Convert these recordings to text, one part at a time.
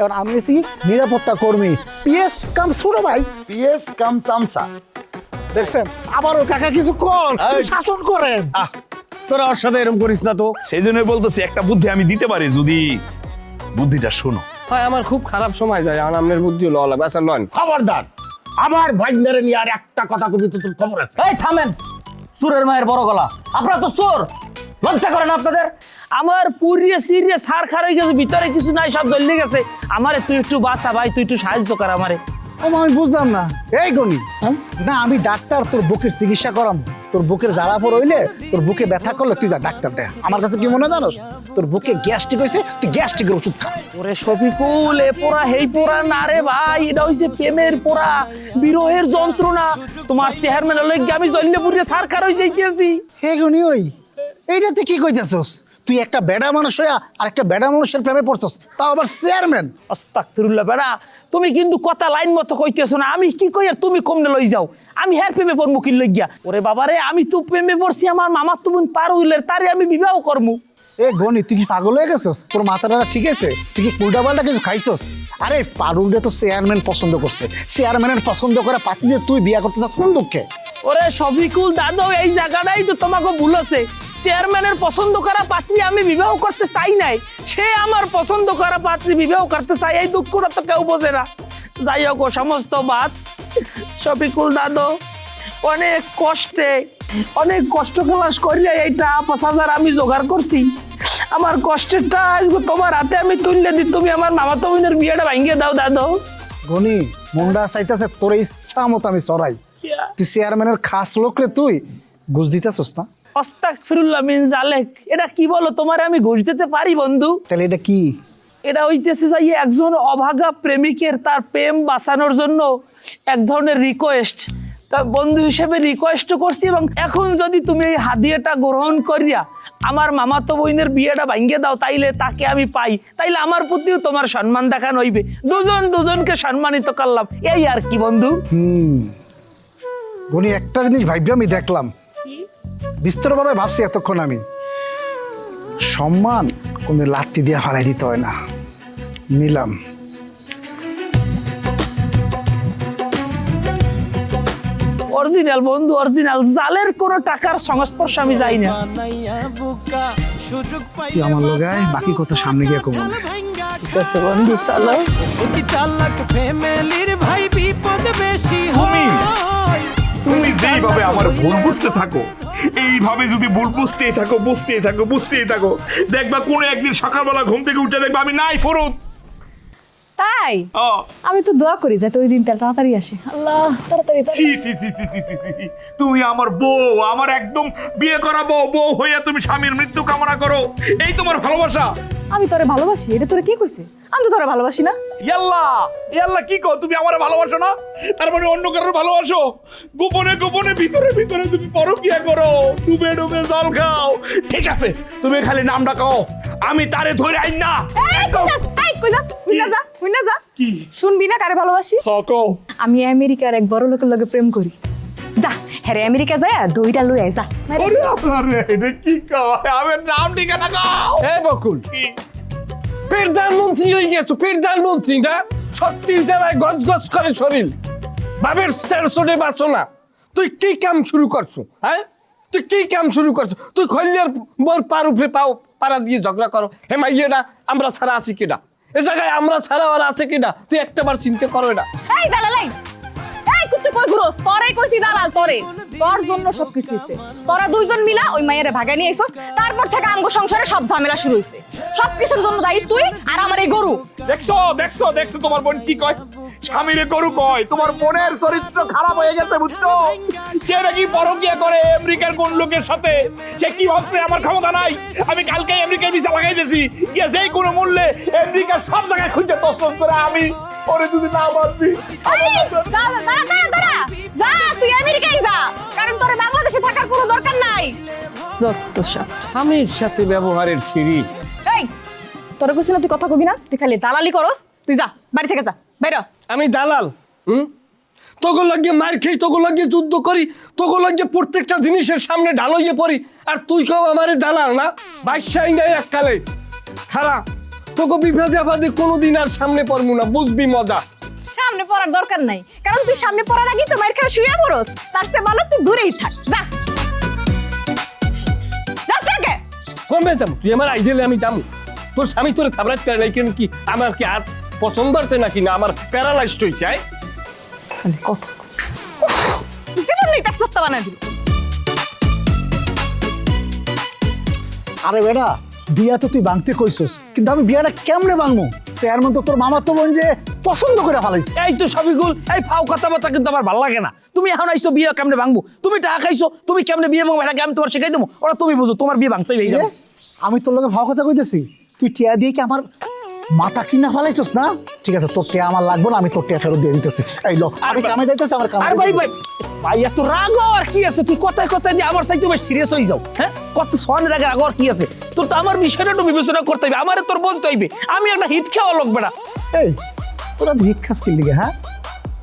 এখন আমি হচ্ছি নিরাপত্তা কর্মী, পিএস কাম ছোট ভাই। পিএস কাম চামচা। দেখছেন আবারও কাকা কিছু কর, শাসন করেন। তোরা ওর সাথে এরকম করিস না তো। সেই জন্য বলতেছি একটা বুদ্ধি আমি দিতে পারি, যদি বুদ্ধিটা শোনো। হয় আমার খুব খারাপ সময় যায়, আর আপনার বুদ্ধি ল লাগবে। আচ্ছা লন। খবরদার, আমার ভাইনারে নিয়ে আর একটা কথা কবি তো তোর খবর আছে। এই থামেন, চোরের মায়ের বড় গলা, আপনারা তো চোর, লজ্জা করেন আপনাদের? আমার পুরিয়ে সিরিয়ে সার খার হয়ে গেছে, ভিতরে কিছু নাই, সব জ্বলে গেছে। আমারে তুই একটু বাঁচা ভাই, তুই একটু সাহায্য কর আমারে। আমি বুঝলাম না, এই গনি না আমি ডাক্তার, তোর বুকের চিকিৎসা করাম। তোর বুকের জ্বালা পর হইলে, তোর বুকে ব্যথা করলে তুই যা ডাক্তার দেখ। আমার কাছে কি মনে জানোস, তোর বুকে গ্যাস্ট্রিক হয়েছে, তুই গ্যাস্ট্রিকের ওষুধ খা। ওরে শফিকুল, এ পোড়া হেই পোড়া না রে ভাই, এটা হইছে প্রেমের পোড়া, বিরহের যন্ত্রণা। তোমার চেহারম্যানের লইগে আমি জ্বললে পুরিয়ে সার খার হয়ে যাইতেছি। হে গনি ওই এইটা তুই কি কইতেছস? তুই একটা বেডা মানুষ হইয়া আর একটা বেডা মানুষের প্রেমে পড়ছস, তাও আবার চেয়ারম্যান। আস্তাগফিরুল্লাহ বেড়া, তুমি কিন্তু কথা লাইন মতো কইতেছো না। আমি কি কই আর তুমি কমনে লই যাও? আমি হ্যার প্রেমে পড়মু কি লইগিয়া? ওরে বাবা রে, আমি তো প্রেমে পড়ছি আমার মামার তো বোন পার হইলে, তারে আমি বিবাহ করমু। এ গনি তুই কি পাগল হয়ে গেছস? তোর মাথাটা ঠিক আছে? তুই কি উল্টা পাল্টা কিছু খাইছস? আরে পারুলরে তো চেয়ারম্যান পছন্দ করছে, চেয়ারম্যানের পছন্দ করা পাত্রী যে তুই বিয়া করতেছ কোন দুঃখে? ওরে শফিকুল দাদু, এই জায়গাটাই তো তোমাকে ভুল আছে। চেয়ারম্যানের পছন্দ করা পাত্রী আমি বিবাহ করতে চাই নাই, সে আমার পছন্দ করা পাত্রী বিবাহ করতে চাই, এই দুঃখটা তো কেউ বোঝে না। যাই হোক, সমস্ত বাদ শফিকুল দাদু, অনেক কষ্টে, অনেক কষ্ট ক্লাস করিয়া এইটা 5,000 আমি জোগাড় করছি। আমার কষ্টেরটা আজকে তোমার হাতে আমি তুললে দিই, তুমি আমার মামাতো বোনের বিয়েটা ভাঙিয়ে দাও দাদু। গনি মুন্ডা চাইতেছে তোর ইচ্ছা মতো আমি চড়াই। তুই চেয়ারম্যানের খাস লোক রে, তুই ঘুষ দিতেছস না? আস্তাগফিরুল্লাহ মিন জালেক, এটা কি বলো? তোমারে আমি ঘুষ দিতে পারি বন্ধু? তাহলে এটা কি? এটা হইতেছে যে একজন অভাগা প্রেমিকের তার প্রেম বাঁচানোর জন্য এক ধরনের রিকোয়েস্ট। তা বন্ধু হিসেবে রিকোয়েস্ট করছি, এবং এখন যদি তুমি এই হাদিয়াটা গ্রহণ করিয়া আমার মামাতো বোনের বিয়েটা ভাঙিয়ে দাও, তাইলে তাকে আমি পাই, তাইলে আমার প্রতিও তোমার সম্মান দেখানো হইবে। দুজন দুজনকে সম্মানিত করলাম, এই আর কি বন্ধু। গনি একটা জিনিস ভাইবে আমি দেখলাম, বিস্তরভাবে ভাবছি এতক্ষণ আমি, সম্মান কোনো লাঠি দিয়ে হারাই দিতে হয় না। নিলাম। অরিজিনাল বন্ধু, অরিজিনাল, জালের কোনো টাকার সংস্পর্শে আমি যাই না। তুই আমার লগায় বাকি কথা সামনে গিয়ে কমন। ঠিক আছে বন্ধু, চলো। তুমি যেইভাবে আমার ভুল বুঝতে থাকো, এইভাবে যদি ভুল বুঝতেই থাকো, দেখবা কোনো একদিন সকালবেলা ঘুম থেকে উঠে দেখবা আমি নাই ফরুত। তাই আমি তো দোয়া করি যাতে ওই দিনটা তাড়াতাড়ি আসে। আল্লাহ তাড়াতাড়ি। তুমি আমার বউ, আমার একদম বিয়ে করা বউ হইয়া তুমি স্বামীর মৃত্যু কামনা করো, এই তোমার ভালোবাসা? আমি তোরে ভালোবাসি, এটা তোরে কি কইছিস? আমি তো তোরে ভালোবাসি না। ইয়াল্লা কি কও? তুমি আমারে ভালোবাসো না, তার মানে অন্য কারোর ভালোবাসো? গোপনে গোপনে ভিতরে ভিতরে তুমি পরকিয়া করো, ডুবে ডুবে জল খাও। ঠিক আছে, তুমি খালি নামটা কও, আমি তারে ধরে আইন না। কি শুনবি না কারে ভালোবাসি? কও। আমি আমেরিকার এক বড় লোকের লগে প্রেম করি। যা হ্যাঁ আমেরিকা যায় দইটা লই আয়, যা। ওরে আপনারে এটা কি কয়? আমার নাম ঠিকানা কও। এই বকুল, প্রধানমন্ত্রী হয়ে গেছো, প্রধানমন্ত্রী না? 36 জেলায় গজ গজ করে শরীর, বাবের টেনশনে বাঁচো না। তুই কি কাম শুরু করছো? হ্যাঁ তুই কি কাম শুরু করছো? তুই খলিয়ার বর পার উপরে পাড়া দিয়ে ঝগড়া করো। হে মাইয়েরা, আমরা ছাড়া আছি কিনা এ জায়গায়? আমরা ছাড়া আর আছে কিনা তুই একটাবার চিন্তা করো না। এই দালালাই, এই কুত্তে কই ঘুরোস? তোরাই কইছি দালাল, তোরে তোর জন্য সবকিছু হইছে। তোরা দুইজন মিলা ওই মাইয়ারে ভাগাই নিয়ে আইছস, তারপর থেকে আমগো সংসারে সব ঝামেলা শুরু হইছে। সবকিছুর জন্য দায়ী তুই আর আমার এই গরু। দেখছো তোমার বোন কি কয়? স্বামীরে গরু কয়। তোমার বোনের চরিত্র খারাপ হয়ে গেছে, বুঝছো? সে নাকি পরকিয়া করে আমেরিকার কোন লোকের সাথে। সে কি ভাবছে আমার ক্ষমতা নাই? আমি কালকে আমেরিকার ভিসা লাগাইতেছি, গিয়ে যেই কোনো মূল্যে আমেরিকার সব জায়গায় খুঁজে তসতস করে আমি ওরে যদি না বাঁচি। দাঁড়া, যা তুই আমেরিকায় যা, কারণ তোর বাংলাদেশে থাকার কোনো দরকার নাই। যত সব স্বামীর সাথে ব্যবহারের সিঁড়ি। এই তোরে কইছি না তুই কথা কবি না, তুই খালি দালালি করস। তুই যা, বাড়ি থেকে যা, বাইরে। আমি দালাল? তোকে লাগিয়ে মার খেয়ে, তোকে লাগিয়ে যুদ্ধ করি, তোকে লাগিয়ে প্রত্যেকটা জিনিসের সামনে ঢালইয়ে পড়ি, আর তুই কেউ আমার দালাল না? বাদশাহী নাই এককালে। খারাপ তোকে বিপদে আপদে কোনোদিন আর সামনে পড়বো না, বুঝবি মজা। সামনে পড়ার দরকার নাই, কারণ তুই সামনে পড়ার আগে তো মায়ের খেলা শুয়ে পড়োস। তার চেয়ে ভালো তুই দূরেই থাক, যা যাস না কে? কমবে যাবো, তুই আমার আইডিয়ালে আমি যাবো। তোর স্বামী তোর খাবার করে নাই কেন, কি আমার কি আর পছন্দ আছে নাকি না আমার প্যারালাইজড হয়েছে? খালি কথা জীবন নেই, তার সত্তা বানাই দিল। আরে বেটা, বিয়া তো তুই ভাঙতে কইছস, কিন্তু আমি বিয়াটা কেমনে ভাঙবো? চেয়ারম্যান তো তোর মামা তো বোন যে পছন্দ করে ফেলাইছে। এই তো শফিকুল, এই ফাও কথাবার্তা কিন্তু আমার ভালো লাগে না। তুমি এখন আইছো বিয়ে কেমনে ভাঙবো, তুমি টাকা খাইছো, তুমি কেমনে বিয়ে ভাঙবো এটা আমি তোমার শিখাই দেবো, ওরা তুমি বুঝো, তোমার বিয়ে ভাঙতেই হয়ে যাবে। আমি তোর লগে ভাও কথা কইতেছি, তুই টিয়া দিয়ে কি আমার মাথা কিনা ফেলাইছস না? ঠিক আছে, তোর টিয়া আমার লাগবে না, আমি তোর টিয়া ফেরত দিয়ে দিতেছি। এই লো, আমি কামে যাইতেছি, আমার কামে। আর ভাই ভাই ভাই এত রাগ আর কি আছে? তুই কথায় কথায় দিয়ে আমার সাথে সিরিয়াস হয়ে যাও। হ্যাঁ, কত সনের আগে রাগ আর কি আছে? তোর তো আমার বিষয়টা একটু বিবেচনা করতে হবে, আমারে তোর বুঝতে হইবে। আমি একটা হিট খাওয়া লাগবে না। এই তোরা ভিক খাস কি লিগে? হ্যাঁ,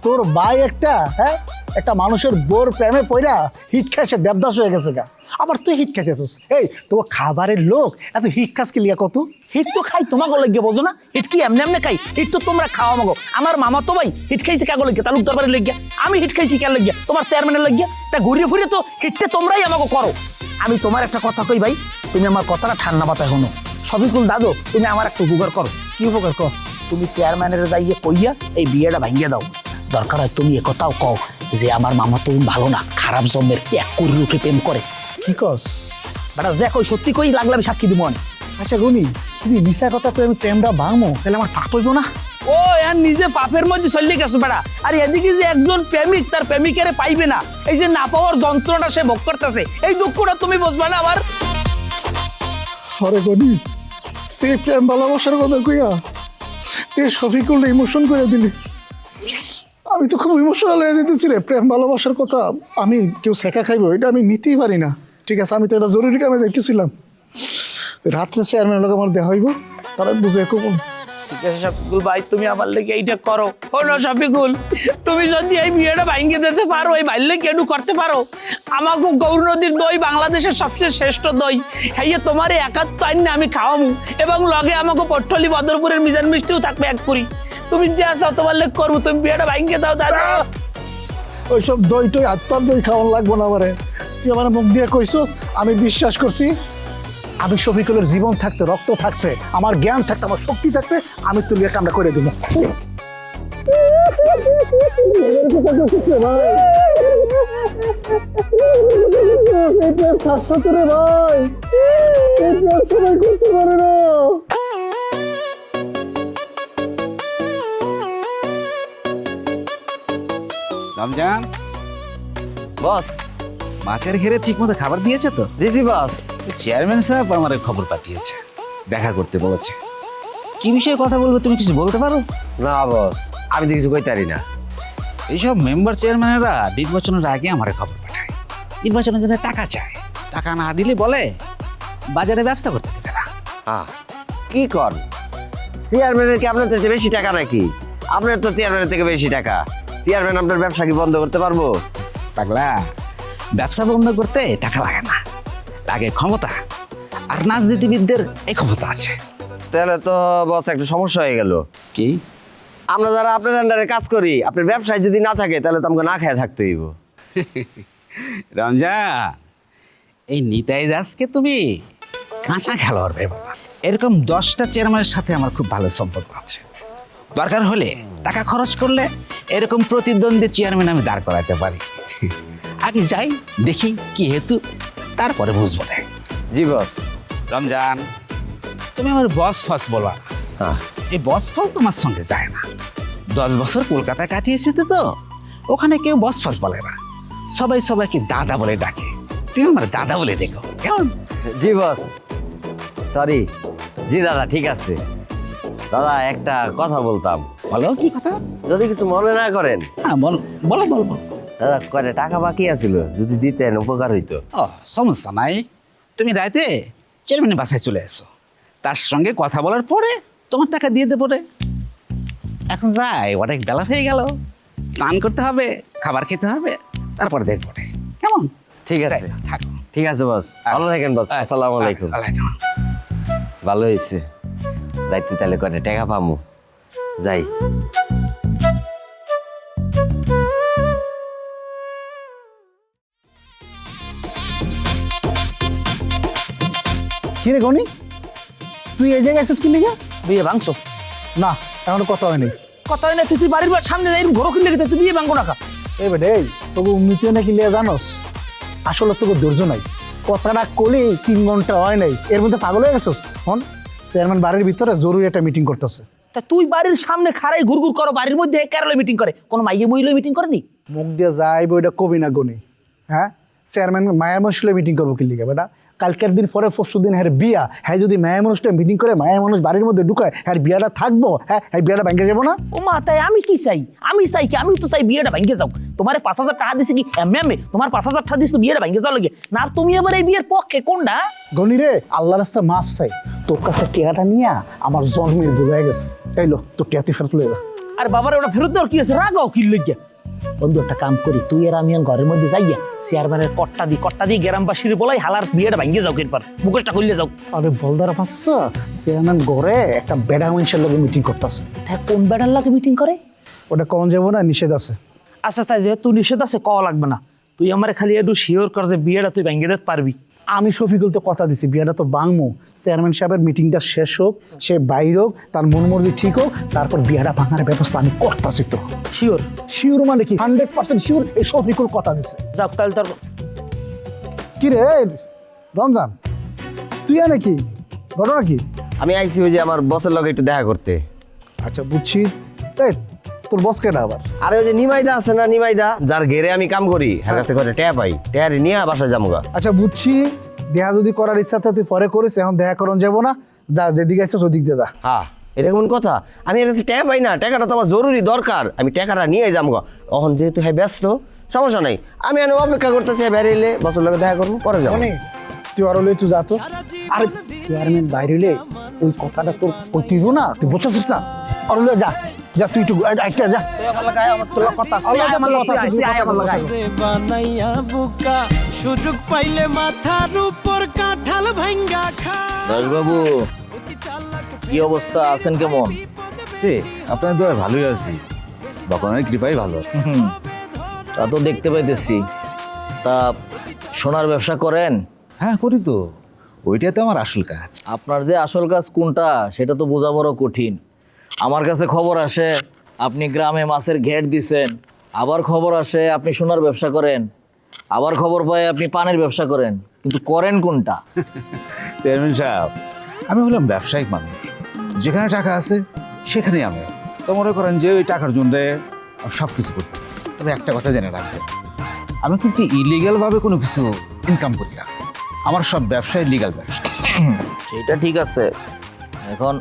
তোর ভাই একটা একটা মানুষের বোর প্রেমে পইরা হিট খায়, সে দেবদাস হয়ে গেছে গা, আবার তুই হিট খাইতেছিস। এই তো খাবারের লোক, এত হিট খাস কি লিগা কত? হিট তো খাই তোমাকে লাগিয়ে, বোঝো না? হিট কি এমনি এমনি খাই? হিট তো তোমরা খাওয়া মাগো। আমার মামা তো ভাই হিট খাইছে কাগো লাগিয়ে, তালুকদার বাড়ির লাগিয়া। আমি হিট খাইছি কেন লাগিয়া? তোমার চেয়ারম্যানের লাগিয়া। তা ঘুরিয়ে ফিরে তো হিটটা তোমরাই আমাকে করো। আমি তোমার একটা কথা কই ভাই, তুমি আমার কথাটা ঠান্ডা মাথায় শোনো। শফিকুল দাদু, তুমি আমার একটা উপকার করো। কি উপকার কর? তুমি চেয়ারম্যানের যাইয়ে কইয়া এই বিয়েটা ভাঙিয়ে দাও। দরকার হয় তুমি একথাও কও যে আমার মামা তো ভালো না, খারাপ জন্মের, 1 কোটি রুপে প্রেম করে। কি কস? বেটা যে কই সত্যি কই, লাগলে আমি সাক্ষী দিব। আচ্ছা গুনি, তুমি মিশা কথা তো আমি প্রেমটা ভাঙবো, তাহলে আমার পাপ হইব না? ও আর নিজে পাপের মধ্যে চলে গেছো বেড়া। আর এদিকে যে একজন প্রেমিক তার প্রেমিকের পাইবে না, এই যে না পাওয়ার যন্ত্রণা সে ভোগ করতেছে, এই দুঃখটা তুমি বুঝবা না আবার? আরে গনি, সেই প্রেম ভালোবাসার কথা কইয়া তুই শফিকুল ইমোশন করে দিলি। আমি তো খুব ইমোশনাল হয়ে যেতেছি রে। প্রেম ভালোবাসার কথা আমি কেউ শেখা খাইবো এটা আমি নিতেই পারি না। ঠিক আছে, আমি তো এটা জরুরি কামে দেখতেছিলাম, রাত্রে চেয়ারম্যানের লোক আমার দেখা হইব, তারা বুঝে খুব। ঠিক আছে শফিকুল ভাই, তুমি আমার লেগে এইটা করো। হলো শফিকুল, তুমি যদি এই বিয়েটা ভাঙিয়ে দিতে পারো, এই ভাইলে কেন করতে পারো, আমাকে গৌর নদীর দই বাংলাদেশের সবচেয়ে শ্রেষ্ঠ দই, হ্যাঁ তোমার একাত্ম আইন আমি খাওয়ামু, এবং লগে আমাকে পট্টলি বদরপুরের মিজান মিষ্টিও থাকবে 1 পুরি। তুমি যে আসো তোমার লেগ করবো, তুমি বিয়েটা ভাঙিয়ে দাও দাদা। ওইসব দই টই আত্মার দই খাওয়ান লাগবো না আমারে। তুই আমার মুখ দিয়ে কইছস, আমি বিশ্বাস করছি। আমি শফিকুলের জীবন থাকতে, রক্ত থাকতে, আমার জ্ঞান থাকতে, আমার শক্তি থাকতে আমি তোর বিয়ে কামটা করে দেবো। রমজান বস, মাছের ঘেরে ঠিক মতো খাবার দিয়েছে তো? দিছি বস। চেয়ারম্যান সাহেব আমার খবর পাঠিয়েছে, দেখা করতে বলেছে। কি বিষয়ে কথা বলবে তুমি কিছু বলতে পারো? না বস, আমি তো কিছু কইতে পারি না। এইসব মেম্বার চেয়ারম্যানেরা নির্বাচনের আগে আমার খবর পাঠায়, নির্বাচনের জন্য টাকা চায়, টাকা না দিলে বলে বাজারে ব্যবসা করতে দেবে না। হ্যাঁ, কি কর? চেয়ারম্যানের কি আপনার থেকে বেশি টাকা নাকি? আপনার তো চেয়ারম্যানের থেকে বেশি টাকা। চেয়ারম্যান আপনার ব্যবসা কি বন্ধ করতে পারবো? পাগলা, ব্যবসা বন্ধ করতে টাকা লাগে না, লাগে ক্ষমতা। আর রাজনীতিবিদদের এই ক্ষমতা আছে। তাহলে তো বস একটা সমস্যা হয়ে গেল। কি? আমরা যারা আপনার আন্ডারে কাজ করি, আপনার ব্যবসায় যদি না থাকে তাহলে তো আমাকে না খেয়ে থাকতে হইব। রমজান, এই নিতাই দাসকে তুমি কাঁচা খেলোয়াড় ভেবো না। এরকম 10টা চেয়ারম্যানের সাথে আমার খুব ভালো সম্পর্ক আছে। দরকার হলে টাকা খরচ করলে এরকম প্রতিদ্বন্দ্বী চেয়ারম্যান আমি দাঁড় করাতে পারি। আগে যাই দেখি কি হেতু, তারপরে বুঝবো না। জি বস। রমজান, তুমি আমার বস ফস বলা না। হ্যাঁ, এই বস ফস তোমার সঙ্গে যায় না। 10 বছর কলকাতায় কাটিয়েছি তো, ওখানে কেউ বস ফস বলে না, সবাই সবাইকে দাদা বলে ডাকে। তুমি আমার দাদা বলে ডেকো, কেমন? জি বস। সরি। জি দাদা, ঠিক আছে। দাদা একটা কথা বলতাম, বলো, কি কথা? যদি কিছু মনে না করেন। হ্যাঁ বলো বলো বলো বলো। দাদা কয়টা টাকা বাকি আছিল, যদি দিতেন উপকার হইতো। ও, সমস্যা নাই। তুমি রাতে চেয়ারম্যানের বাসায় চলে এসো, তার সঙ্গে কথা বলার পরে তোমার টাকা দিয়ে দেবো রে। এখন যাই, অনেক বেলা হয়ে গেল, স্নান করতে হবে, খাবার খেতে হবে, তারপরে দেখবো রে, কেমন? ঠিক আছে, যাই, থাকো। ঠিক আছে বস। ভালো থাকেন বস। আসসালামু আলাইকুম। ওয়ালাইকুম। ভালো হয়েছে। রাইতে তাহলে কয়টা টাকা পামু যাই। কি রে গনি, তুই এই জায়গায় আসছিস কি লিগা? বিয়ে ভাঙছো? না, এখনো কথা হয়নি। কথা হয় না, তুই বাড়ির সামনে এরকম ঘর কিনলে গেছে, তুই বিয়ে ভাঙবো না কা? এই বেটে, এই তোকে উন্নতি নাকি লিয়া জানোস? আসলে তোকে ধৈর্য নাই। কথাটা কলি 3 ঘন্টা হয় নাই, এর মধ্যে পাগল হয়ে গেছিস। হন, চেয়ারম্যান বাড়ির ভিতরে জরুরি একটা মিটিং করতেছে। তা তুই বাড়ির সামনে খাড়াই ঘুরঘুর করো, বাড়ির মধ্যে কেরালে মিটিং করে, কোনো মাইয়ে মহিলা মিটিং করেনি? মুখ দিয়ে যাইব এটা কবি না গনি। হ্যাঁ, চেয়ারম্যান মায়া মশলে মিটিং করবো কি লিগা বেটা? কালকের দিন পরে 4 দিন হ্যাঁ বিয়া, হ্যাঁ যদি মায়া মানুষটা মিটিং করে মায়া মানুষ বাড়ির মধ্যে ঢুকায়, হ্যাঁ বিয়াটা থাকবো? হ্যাঁ, হ্যাঁ বিয়াটা ভেঙে যাবো না? ও মা, তাই আমি কি চাই? আমি চাই কি? আমি তো চাই বিয়েটা ভেঙে যাও। তোমার 5,000 টাকা দিছি কি এমএমএ? তোমার 5,000 টাকা দিছি তো বিয়েটা ভেঙে যাও লাগে না? আর তুমি এবার এই বিয়ের পক্ষে কোনটা? গনি রে, আল্লাহ রাস্তা মাফ চাই, তোর কাছে টিয়াটা নিয়ে আমার জন্মের বোঝা গেছে। এইলো তোর টিয়া তুই ফেরত লইবা। আর বাবার ওটা ফেরত দেওয়ার কি আছে? রাগাও কি লইয়া? বন্ধু একটা কাম করি, তুই আর আমি ঘরের মধ্যে যাইয়া চেয়ারম্যানের কট্টা দি গ্রামবাসীর বলাই হালার বিয়েটা ভাঙিয়ে যাও, কিনবার মুখোশটা খুললে যাও। আরে বলদারা পাচ্ছা, চেয়ারম্যান ঘরে একটা বেড়া মানুষের লোক মিটিং করতেছে। কোন বেড়ার লাগে মিটিং করে? ওটা কখন যাবো না, নিষেধ আছে। আচ্ছা, তাই যেহেতু নিষেধ আছে, কওয়া লাগবে না। তুই আমার খালি একটু শিওর কর যে বিয়েটা তুই ভেঙে দিতে পারবি। আমি শফিকুল তো কথা দিছি, বিয়েটা তো বাংমু। চেয়ারম্যান সাহেবের মিটিংটা শেষ হোক, সে বাইর হোক, তার মন মর্জি ঠিক হোক, তারপর বিয়েটা ভাঙার ব্যবস্থা আমি করতেছি। তো শিওর? শিওর মানে কি? 100% শিওর। এই শফিকুল কথা দিছে। যাক, তাহলে তোর কি রে রমজান, তুই নাকি ঘটনা কি? আমি আইছি ওই যে আমার বসের লগে একটু দেখা করতে। আচ্ছা বুঝছি। এই তোর বস কেটা আবার? আরে ওই যে নিমাইদা আছে না, নিমাইদা যার ঘেরে আমি কাম করি, হার কাছে করে ট্যাপ পাই, ট্যারি নিয়ে বাসায় যামুগা। আচ্ছা বুঝছি, দেখা যদি করার ইচ্ছা থাকে তুই পরে করিস, এখন দেখা করন যাবো না। যা, যেদিকে আসছিস ওদিক দিয়ে যা। হ্যাঁ, এটা কোন কথা? আমি এর কাছে ট্যাপ পাই না, টাকাটা তো আমার জরুরি দরকার, আমি টাকাটা নিয়ে যামুগা। এখন যেহেতু হ্যাঁ ব্যস্ত, সমস্যা নাই, আমি এনে অপেক্ষা করতেছি, বেরিয়ে বছর লগে দেখা করবো, পরে যাবো। তুই আরো তুই যা তো। আরে চেয়ারম্যান বাইরে ওই কথাটা তোর কইতিব না, তুই বুঝছিস না? আরো যা যা, তুই একটু একটা যা। সুযোগ পাইলে মাথার উপর কাঁঠাল ভাঙ্গা খা। রাজবাবু, কি অবস্থা, আছেন কেমন? আপনার দয়া ভালোই আছি, ভগবানের কৃপাই ভালো। তা তো দেখতে পাইতেছি। তা সোনার ব্যবসা করেন? হ্যাঁ করি তো, ওইটাই তো আমার আসল কাজ। আপনার যে আসল কাজ কোনটা সেটা তো বোঝা বড় কঠিন। আমার কাছে খবর আসে আপনি গ্রামে মাছের ঘেট দিছেন, আবার খবর আসে আপনি সোনার ব্যবসা করেন, আবার খবর পাই আপনি পানের ব্যবসা করেন, কিন্তু করেন কোনটা? চেয়ারম্যান সাহেব, আমি হলাম ব্যবসায়িক মানুষ, যেখানে টাকা আছে সেখানেই আমি আছি। তো মনে করেন যে ওই টাকার জন্য সব কিছু করতে পারি। তবে একটা কথা জেনে রাখবেন, আমি কিন্তু ইলিগালভাবে কোনো কিছু ইনকাম করি না, আমার সব ব্যবসায় লিগাল ব্যবসা। সেটা ঠিক আছে। এখন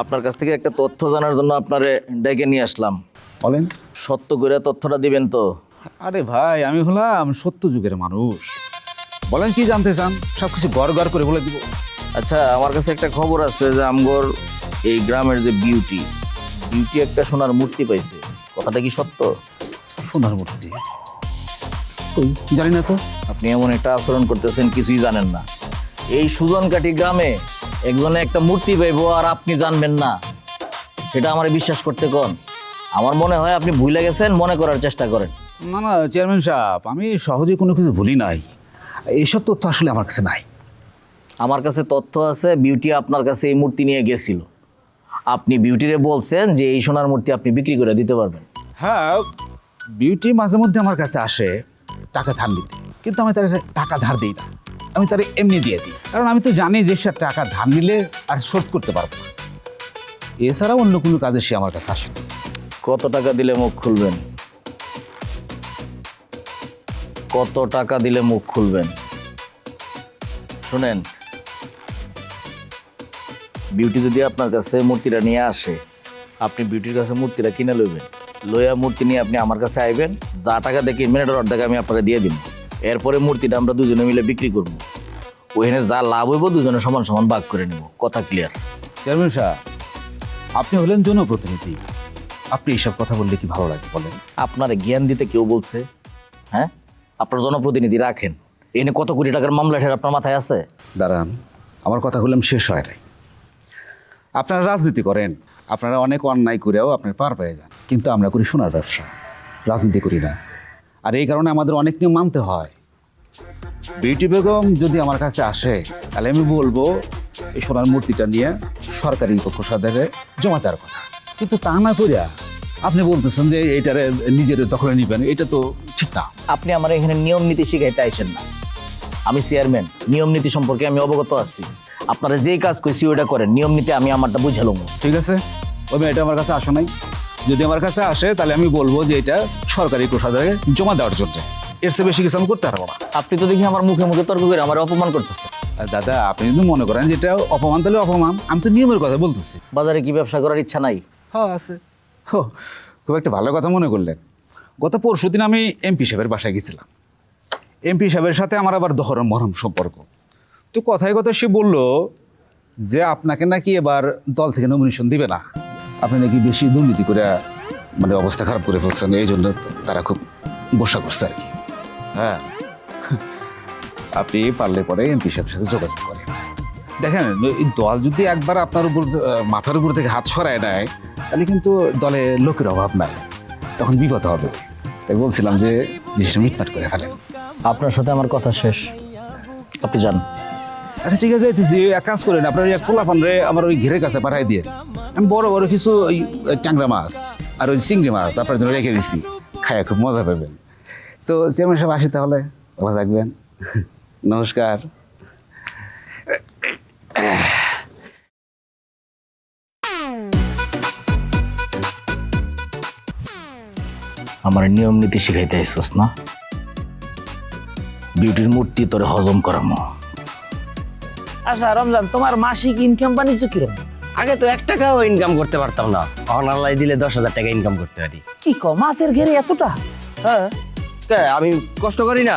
আপনার কাছ থেকে একটা তথ্য জানার জন্য আপনারে ডেকে নিয়ে আসলাম। বলেন। সত্য করে তথ্যটা দিবেন তো? আরে ভাই, আমি হলাম সত্য যুগের মানুষ, বলেন কি জানতে চান, সব কিছু গড় গড় করে বলে দিব। আচ্ছা, আমার কাছে একটা খবর আছে যে আমগর এই গ্রামের যে বিউটি একটা সোনার মূর্তি পাইছে, কথাটা কি সত্য? সোনার মূর্তি? জানি না তো। আপনি এমন একটা আচরণ করতেছেন, কিছুই জানেন না। এই সুজনকাঠি গ্রামে একজনে একটা মূর্তি পাইবো আর আপনি জানবেন না, সেটা আমার বিশ্বাস করতে কোন? আমার মনে হয় আপনি ভুলে গেছেন, মনে করার চেষ্টা করেন। না না চেয়ারম্যান সাহেব, আমি সহজে কোনো কিছু ভুলি নাই, এইসব তথ্য আসলে আমার কাছে নাই। আমার কাছে তথ্য আছে, বিউটি আপনার কাছে এই মূর্তি নিয়ে গেছিল, আপনি বিউটিরে বলছেন যে এই সোনার মূর্তি আপনি বিক্রি করে দিতে পারবেন। হ্যাঁ, বিউটি মাঝে মধ্যে আমার কাছে আসে টাকা ধার দিতে, কিন্তু আমি তার টাকা ধার দিই না, আমি তার এমনি দিয়ে দিই, কারণ আমি তো জানি যে সে টাকা ধার নিলে আর শোধ করতে পারবো না। এছাড়াও অন্য কোনো কাজে সে আমার কাছে আসে না। কত টাকা দিলে মুখ খুলবেন? কত টাকা দিলে মুখ খুলবেন? শুনেন, বিউটি যদি আপনার কাছে মূর্তিটা নিয়ে আসে, আপনি বিউটির কাছে মূর্তিটা কিনে লইবেন, লইয়া মূর্তি নিয়ে আপনি আমার কাছে আইবেন, যা টাকা দিয়ে কিনবেন এটার অর্ধেক আমি আপনাকে দিয়ে দিব। এরপরে মূর্তিটা আমরা দুজনে মিলে বিক্রি করবো, ওইখানে যা লাভ হইব দুজনে সমান সমান ভাগ করে নেব। কথা ক্লিয়ার? চেয়ারম্যান সাহেব, আপনি হলেন জনপ্রতিনিধি, আপনি এইসব কথা বললে কি ভালো লাগে বলেন? আপনার জ্ঞান দিতে কেউ বলছে? হ্যাঁ, আপনার জনপ্রতিনিধি রাখেন, এনে কত কোটি টাকার মামলা ঠের আপনার মাথায় আছে? দাঁড়ান, আমার কথা বললাম শেষ হয় নাই। আপনারা রাজনীতি করেন, আপনারা অনেক অন্যায় করেও আপনার পার পেয়ে যান, কিন্তু আমরা করি সোনার ব্যবসা, রাজনীতি করি না। আর এই কারণে আমাদের অনেক নিয়ম মানতে হয়। বিউটি বেগম যদি আমার কাছে আসে তাহলে আমি বলবো এই সোনার মূর্তিটা নিয়ে সরকারি কোষাগারে জমা দেওয়ার কথা, কিন্তু তা না করিয়া আপনি বলতেছেন যে এইটারে নিজের দখলে নিবেন, এটা তো ঠিক না। আপনি আমার এখানে নিয়ম নীতি শিখাইতে আইসেন না। আমি চেয়ারম্যান, নিয়ম নীতি সম্পর্কে আমি অবগত আছি। আপনারা যেই কাজ করছি ওইটা করেন, নিয়ম নীতি আমি আমারটা বুঝালাম। ঠিক আছে, ওই মেয়েটা আমার কাছে আসে নাই, যদি আমার কাছে আসে তাহলে আমি বলবো যে এটা সরকারি কোষাগারে জমা দেওয়ার জন্য, এর চেয়ে বেশি কিছু আমি করতে পারবো না। আপনি তো দেখি আমার মুখে মুখে তর্ক করে আমার অপমান করতেছেন। আর দাদা, আপনি যদি মনে করেন যে এটা অপমান তাহলে অপমান, আমি তো নিয়মের কথা বলতেছি। বাজারে কি ব্যবসা করার ইচ্ছা নাই? হ্যাঁ আছে। খুব একটা ভালো কথা মনে করলেন। গত পরশুদিন আমি এমপি সাহেবের বাসায় গেছিলাম। এমপি সাহেবের সাথে আমার আবার দহরম মরম সম্পর্ক। তো কথায় কথা সে বলল যে আপনাকে নাকি এবার দল থেকে নমিনেশন দিবে না, আপনি নাকি বেশি দুর্নীতি করে মানে অবস্থা খারাপ করে ফেলছেন, এই জন্য তারা খুব গোসা করছে আর কি। হ্যাঁ, আপনি পারলে পরে এমপি সাহেবের সাথে যোগাযোগ করেন। দেখেন, এই দল যদি একবার আপনার উপর মাথার উপর থেকে হাত সরায় নেয় তাহলে কিন্তু দলে লোকের অভাব নাই, তখন বিপদ হবে। তাই বলছিলাম যে জিনিসটা মিটমাট করে ফেলেন। আপনার সাথে আমার কথা শেষ, আপনি যান। আচ্ছা ঠিক আছে, এক কাজ করেন, আপনার এক পোলাপান রে আমার ওই ঘেরের কাছে পাঠাই দিয়ে, আমি বড় বড় কিছু ওই ট্যাংরা মাছ আর ওই চিংড়ি মাছ আপনার জন্য রেখে দিছি, খায় খুব মজা পাবেন। তো চেয়ারম্যান সাহেব আসি তাহলে, ভালো থাকবেন, নমস্কার। আমার নিয়ম নীতি শিখাইতে আইসস না? বিউটির মূর্তি তোরে হজম করামো। আচ্ছা রমজান, তোমার মাসিক ইনকাম বাণিজ্য কিরকম? আগে তো 1 টাকাও ইনকাম করতে পারতাম না, এখন আল্লাহ দিলে 10,000 টাকা ইনকাম করতে পারি। কি কও, মাছের ঘেরে এতটা? হ্যাঁ, আমি কষ্ট করি না?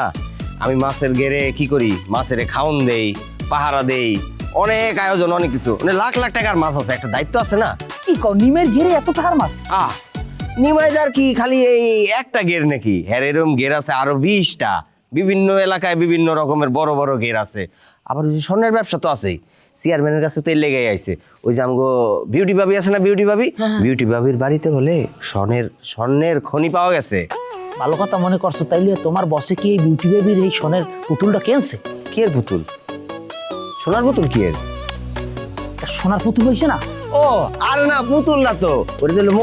আমি মাছের গেরে কি করি, মাছের খাওন দেই, পাহারা দেই, অনেক আয়োজন, অনেক কিছু, মানে লাখ লাখ টাকার মাছ আছে, একটা দায়িত্ব আছে না? কি কও, নিমের ঘেরে এত টাকার মাছ? নিমাইদার কি খালি এই একটা গের নাকি? হ্যাঁ, এরকম গের আছে আরো 20টা, বিভিন্ন এলাকায় বিভিন্ন রকমের বড় বড় গের আছে। আবার ওই যে স্বর্ণের ব্যবসা তো আছেই, চেয়ারম্যানের কাছে তো লেগেই আইছে। ওই যে আমগো বিউটি ভাবি আছে না, বিউটি ভাবি, বিউটি ভাবির বাড়িতে বলে স্বর্ণের খনি পাওয়া গেছে। ভালো কথা মনে করছো, তাইলে তোমার বসে কি এই বিউটি বেবির এই সোনের পুতুলটা কিনছে? কি এর পুতুল? সোনার পুতুল? কি এর সোনার পুতুল হয়েছে না? ও আর না, পুতুল না তো, ওটা হলো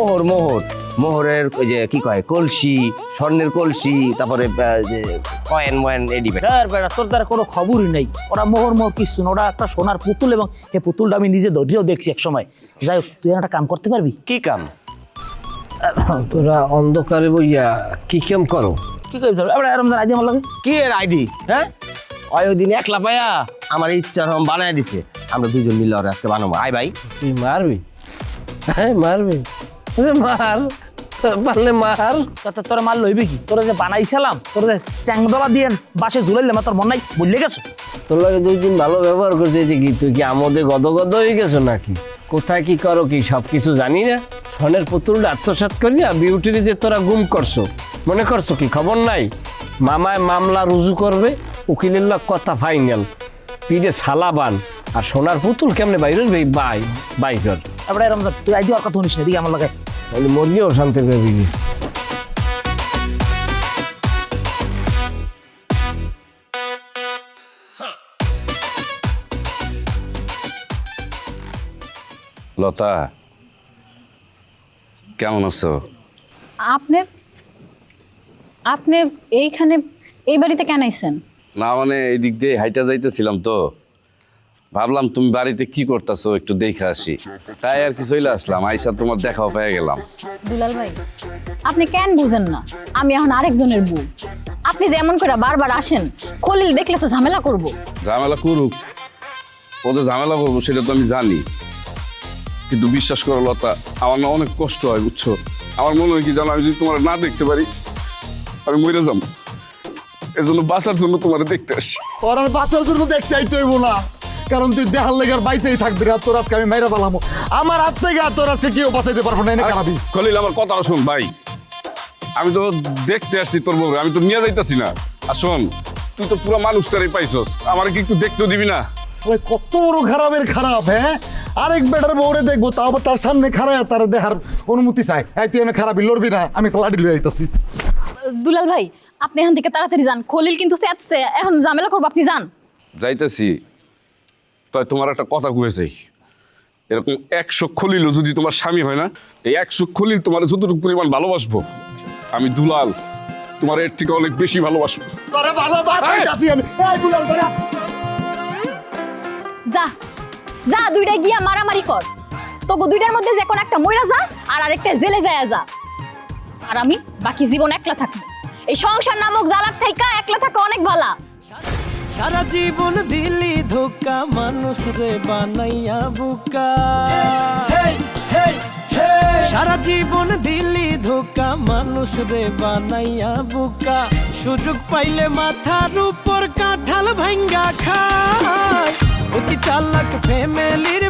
মোহরের ওই যে কি কয়, কলসি, স্বর্ণের কলসি, তারপরে কয়েন ময়েন এডিবে। তোর দ্বারা কোনো খবরই নেই, ওরা মোহর কিছু না, ওরা একটা সোনার পুতুল, এবং এই পুতুলটা আমি নিজে ধরিয়েও দেখছি এক সময়। যাই হোক, তুই একটা কাম করতে পারবি? কি কাম? তোরা অন্ধকারে বইয়া কি কাম করো? কি করবি? রমজান আইডি আমার লাগে। কি এর আইডি? হ্যাঁ, ওই দিন একলা পায়া আমার ইচ্ছা বানায় দিছে, আমরা দুজন মিলে ওরা আজকে বানাবো। আয় ভাই। তুই মারবি? হ্যাঁ মারবি, মার, পারলে মার। তোরা মাল লইবি কি? তোরা যে বানাইছিলাম, তোরা যে চ্যাংদলা দিয়ে বাসে ঝুলাইলাম, তোর মন নাই? বললে গেছো তোর লাগে 2 দিন ভালো ব্যবহার করতে কি? তুই কি আমোদে গদগদ হয়ে গেছো নাকি? কোথায় কি করো কি সব কিছু জানি না? স্বর্ণের পুতুলটা আত্মসাৎ করিয়া বিউটির যে তোরা গুম করছো, মনে করছো কি খবর নাই? মামায় মামলা রুজু করবে, উকিলের লোক কথা ফাইনাল, পিঠে সালাবান, আর সোনার পুতুল কেমনে বাইরের বাইকর। এবারে রমজান, তুই আইডি আর কথা শুনিস না, দিকে আমার লাগে মরিও শান্তি পাবি। লতা, কেমন আছো? আপনি এইখানে এই বাড়িতে কেন আইছেন? না মানে এই দিক দিয়ে হাইটা যাইতেছিলাম তো, ভাবলাম তুমি বাড়িতে কি করতেছো একটু দেখে আসি, তাই আর কি চলে আসলাম। আইসা তোমার দেখাও পেয়ে গেলাম। দুলাল ভাই, আপনি কেন বুঝেন না আমি এখন আরেকজনের বউ? আপনি যেমন করে বারবার আসেন, খলিল দেখলে তো ঝামেলা করব। ঝামেলা করুক, ও যে ঝামেলা করবো সেটা তো আমি জানি, কিন্তু বিশ্বাস করো লতা, আমার না অনেক কষ্ট হয়, বুঝছো? আমার মনে হয় কি জানো, আমি যদি তোমার না দেখতে পারি আমি মরে যাবো, এজন্য বাঁচার জন্য তোমার দেখতে আসি। তোর আর বাঁচার জন্য দেখতে আইতে হইব না, কারণ তুই দেহার লেগার বাইচেই থাকবি না। তোর আজকে আমি মাইরা পালামো, আমার হাত থেকে আর তোর আজকে কেউ বাঁচাইতে পারবো না। এনে কারাবি খলিল, আমার কথা শোন ভাই, আমি তো দেখতে আসছি তোর বউ, আমি তো নিয়ে যাইতাছি না। আর শোন, তুই তো পুরো মানুষটারই পাইছস, আমার কি একটু দেখতেও দিবি না? কত বড় খারাপের খারাপ। হ্যাঁ, আরেক বেটার বউরে দেখবো তাও আবার তার সামনে খারাপ তার দেখার অনুমতি চাই। এই তুই এনে খারাপ লড়বি না, আমি একটা লাঠি লয়ে আইতাছি। দুলাল ভাই আপনি এখান থেকে তাড়াতাড়ি যান, খলিল কিন্তু চেঁচছে, এখন ঝামেলা করবো, আপনি যান। যাইতেছি, তাই তোমার একটা কথা কয়ে যাই, এরকম 100 খলিল যদি তোমার স্বামী হয় না, এই 100 খলিল তোমার যতটুকু পরিমাণ ভালোবাসবো, আমি দুলাল তোমার এর থেকে অনেক বেশি ভালোবাসবো। তোরে ভালোবাসি জাতি আমি। এই দুলাল তোরা যা যা, দুইটা গিয়া মারামারি কর, তবু দুইটার মধ্যে যে কোন একটা মইরা যা আর আরেকটা জেলে যায় যা, আর আমি বাকি জীবন একলা থাকবো। এই সংসার নামক জ্বালার থেকে একলা থাকা অনেক ভালো। সারা জীবন দিলি ধোকা মানুষ রে বানাইয়া বুকা সারা জীবন দিলি ধোকা মানুষ রে বানাইয়া বুকা সুযোগ পাইলে মাথার উপর কাঁঠাল ভাঙ্গা খায় অতি চালাক ফ্যামিলির